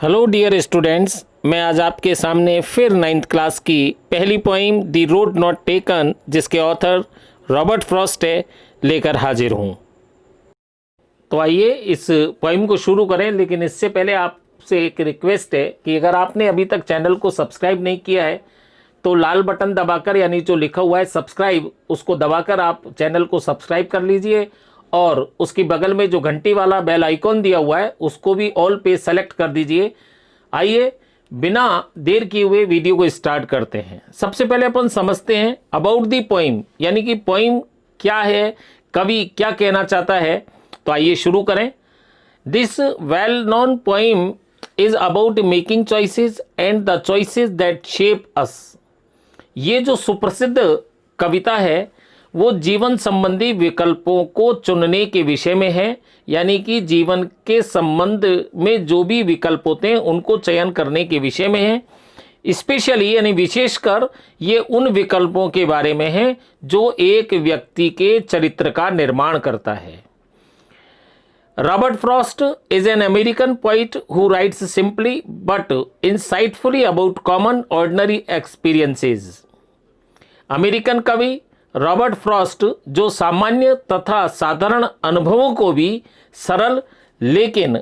Hello dear students, मैं आज आपके सामने फिर 9th क्लास की पहली poem the road not taken, जिसके ऑथर रॉबर्ट फ्रॉस्ट है, लेकर हाजिर हूँ। तो आइए इस पोइम को शुरू करें, लेकिन इससे पहले आपसे एक रिक्वेस्ट है कि अगर आपने अभी तक चैनल को सब्सक्राइब नहीं किया है तो लाल बटन दबाकर, यानी जो लिखा हुआ है सब्सक्राइब, उसको दबाकर आप चैनल को सब्सक्राइब कर लीजिए और उसकी बगल में जो घंटी वाला बेल आइकॉन दिया हुआ है उसको भी ऑल पे सेलेक्ट कर दीजिए। आइए बिना देर किए हुए वीडियो को स्टार्ट करते हैं। सबसे पहले अपन समझते हैं अबाउट दी पोइम, यानी कि पोइम क्या है, कवि क्या कहना चाहता है। तो आइए शुरू करें। This well known poem is about making choices and the choices that shape us. ये जो सुप्रसिद्ध कविता है वो जीवन संबंधी विकल्पों को चुनने के विषय में है, यानी कि जीवन के संबंध में जो भी विकल्प होते हैं उनको चयन करने के विषय में है। स्पेशली यानी विशेषकर ये उन विकल्पों के बारे में है जो एक व्यक्ति के चरित्र का निर्माण करता है। Robert Frost is an American poet who writes simply but insightfully about common ordinary experiences। American कवि रॉबर्ट फ्रॉस्ट जो सामान्य तथा साधारण अनुभवों को भी सरल लेकिन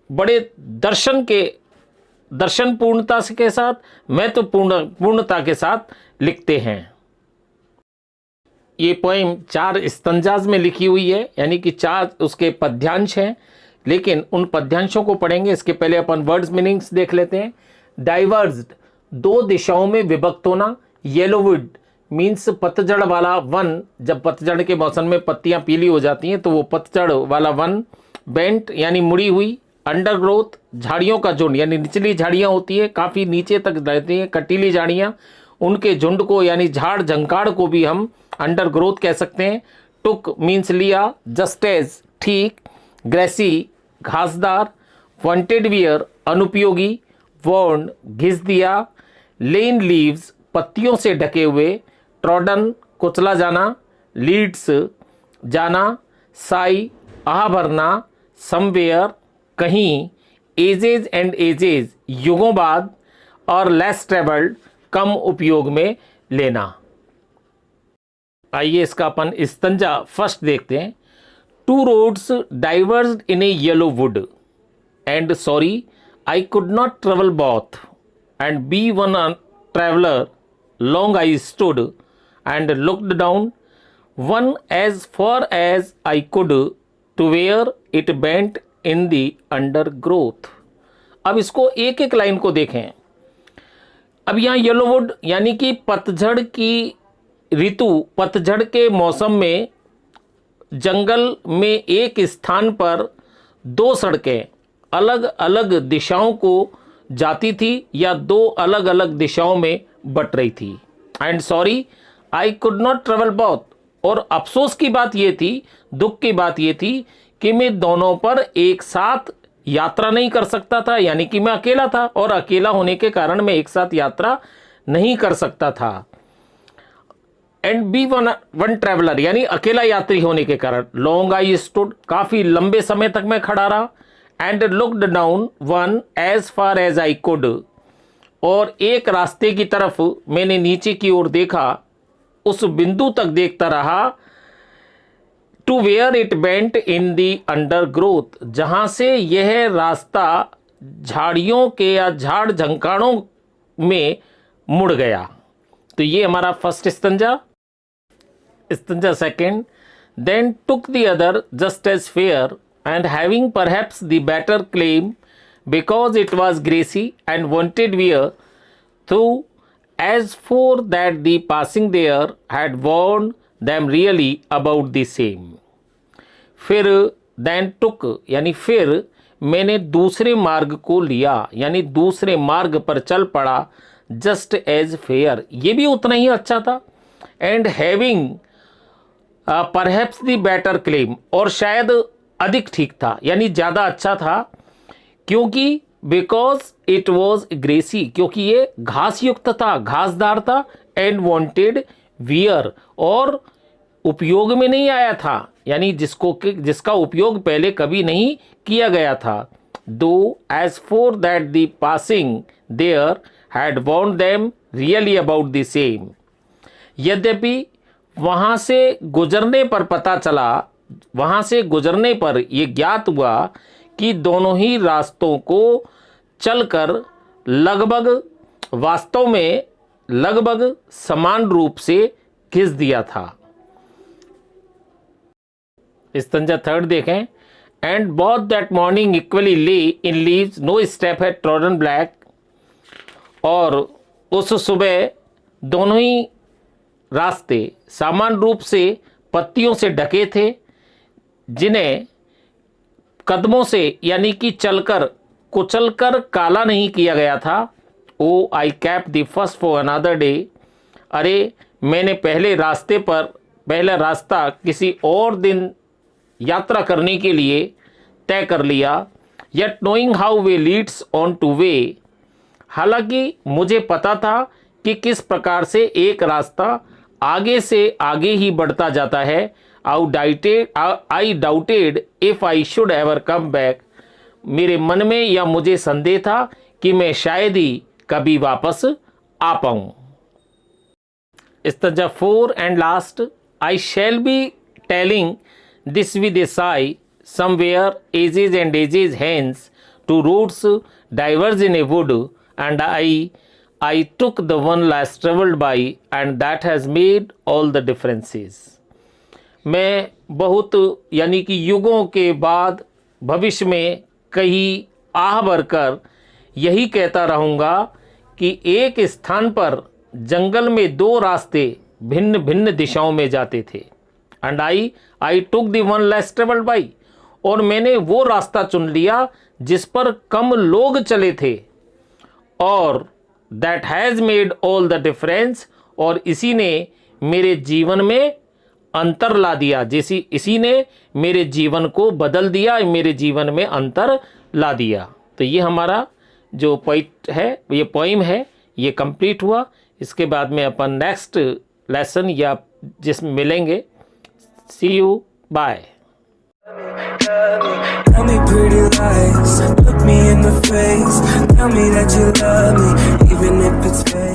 बड़े दर्शन पूर्णता के साथ, महत्वपूर्णता के साथ लिखते हैं। ये पोइम 4 स्टैंजाज में लिखी हुई है, यानी कि 4 उसके पद्यांश हैं, लेकिन उन पद्यांशों को पढ़ेंगे इसके पहले अपन वर्ड्स मीनिंग्स देख लेते हैं। डाइवर्स्ड, 2 दिशाओं में विभक्त होना। येलोवुड मीन्स पतझड़ वाला वन, जब पतझड़ के मौसम में पत्तियां पीली हो जाती हैं तो वो पतझड़ वाला वन। बेंट यानी मुड़ी हुई। अंडरग्रोथ, झाड़ियों का झुंड, यानी निचली झाड़ियां होती है काफ़ी नीचे तक रहती हैं कटीली झाड़ियां, उनके झुंड को यानी झाड़ झंकाड़ को भी हम अंडरग्रोथ कह सकते हैं। टुक मीन्स लिया। जस्ट एज ठीक। ग्रेसी घासदार। वांटेड वियर अनुपयोगी। वॉर्न घिस दिया। लेन लीव्स पत्तियों से ढके हुए। ट्रॉडन कुचला जाना। लीड्स जाना। साई आह भरना। समवेयर कहीं। एजेज एंड एजेज युगों बाद। और लेस ट्रेवल्ड कम उपयोग में लेना। आइए इसका अपन स्टैंजा फर्स्ट देखते हैं। 2 roads diverged in a yellow wood, and sorry I could not travel both, and be one traveler long I stood and looked down, one as far as I could, to where it bent in the undergrowth। अब इसको एक एक line को देखें। अब यहाँ येलोवुड यानी कि पतझड़ की ऋतु, पतझड़ के मौसम में जंगल में एक स्थान पर 2 सड़कें अलग अलग दिशाओं को जाती थी या 2 अलग अलग दिशाओं में बट रही थी। And sorry I could not travel both, और अफसोस की बात ये थी, दुख की बात ये थी कि मैं दोनों पर एक साथ यात्रा नहीं कर सकता था, यानी कि मैं अकेला था और अकेला होने के कारण मैं एक साथ यात्रा नहीं कर सकता था। एंड बी वन ट्रेवलर यानी अकेला यात्री होने के कारण। लॉन्ग आई स्टूड काफ़ी लंबे समय तक मैं खड़ा रहा। And looked down one as far as I could, और एक रास्ते की तरफ मैंने नीचे की ओर देखा, उस बिंदु तक देखता रहा। To where it bent in the undergrowth, जहाँ से यह रास्ता झाड़ियों के या झाड़ झंकाड़ों में मुड़ गया। तो ये हमारा first stanza. Stanza second. Then took the other just as fair and having perhaps the better claim because it was grassy and wanted wear, through as for that the passing there had warned them really about the same। फिर then took यानी फिर मैंने दूसरे मार्ग को लिया, यानी दूसरे मार्ग पर चल पड़ा। just as fair ये भी उतना ही अच्छा था। and having perhaps the better claim, और शायद अधिक ठीक था यानी ज़्यादा अच्छा था, क्योंकि बिकॉज इट वॉज ग्रेसी, क्योंकि ये घास युक्त था, घासदार था। एंड वॉन्टेड वियर, और उपयोग में नहीं आया था, यानी जिसका उपयोग पहले कभी नहीं किया गया था। though as for that the passing there had warned them really about the same. यद्यपि वहाँ से गुजरने पर पता चला, वहाँ से गुजरने पर यह ज्ञात हुआ कि दोनों ही रास्तों को चलकर लगभग वास्तव में लगभग समान रूप से घिस दिया था। स्टैंजा थर्ड देखें। And both that morning equally ले इन लीव्स, नो स्टेप है ट्रॉडन ब्लैक। और उस सुबह दोनों ही रास्ते समान रूप से पत्तियों से ढके थे, जिन्हें कदमों से यानी कि चलकर कुचलकर काला नहीं किया गया था। Oh I kept the first for another day, अरे मैंने पहला रास्ता किसी और दिन यात्रा करने के लिए तय कर लिया। Yet knowing how way Leeds on two way, हालांकि मुझे पता था कि किस प्रकार से एक रास्ता आगे से आगे ही बढ़ता जाता है। आई doubted if I should ever come back, मेरे मन में या मुझे संदेह था कि मैं शायद ही कभी वापस आ पाऊं। Stanza 4 and last. I shall be telling this with a sigh, somewhere ages and ages hence two roads diverge in a wood, and I took the one less traveled by, and that has made all the differences. मैं बहुत यानी कि युगों के बाद भविष्य में कहीं आह भरकर यही कहता रहूँगा कि एक स्थान पर जंगल में दो रास्ते भिन्न भिन्न दिशाओं में जाते थे। And I took the one less travelled by, और मैंने वो रास्ता चुन लिया जिस पर कम लोग चले थे। और that has made all the difference, और इसी ने मेरे जीवन में अंतर ला दिया, जैसी इसी ने मेरे जीवन को बदल दिया, मेरे जीवन में अंतर ला दिया। तो ये हमारा जो पोइट है, ये पोइम है, ये कंप्लीट हुआ। इसके बाद में अपन नेक्स्ट लेसन या जिसमें मिलेंगे। See you, bye. Tell me pretty lies, look me in the face, tell me that you love me, even if it's fake.